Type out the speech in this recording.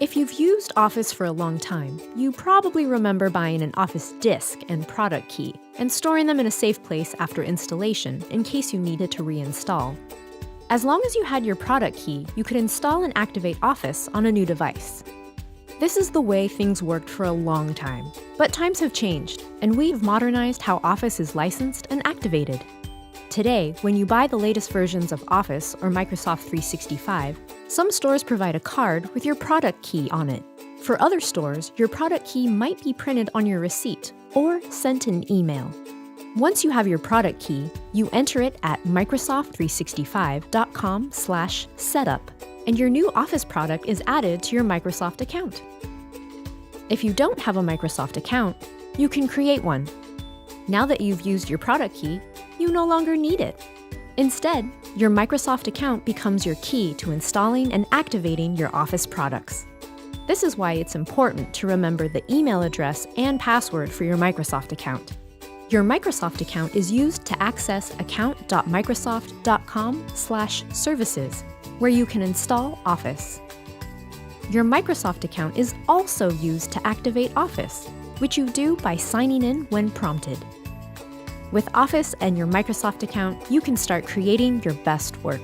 If you've used Office for a long time, you probably remember buying an Office disk and product key and storing them in a safe place after installation in case you needed to reinstall. As long as you had your product key, you could install and activate Office on a new device. This is the way things worked for a long time, but times have changed, and we've modernized how Office is licensed and activated. Today, when you buy the latest versions of Office or Microsoft 365, some stores provide a card with your product key on it. For other stores, your product key might be printed on your receipt or sent in email. Once you have your product key, you enter it at microsoft365.com/setup, and your new Office product is added to your Microsoft account. If you don't have a Microsoft account, you can create one. Now that you've used your product key, you no longer need it. Instead, your Microsoft account becomes your key to installing and activating your Office products. This is why it's important to remember the email address and password for your Microsoft account. Your Microsoft account is used to access account.microsoft.com/services, where you can install Office. Your Microsoft account is also used to activate Office, which you do by signing in when prompted. With Office and your Microsoft account, you can start creating your best work.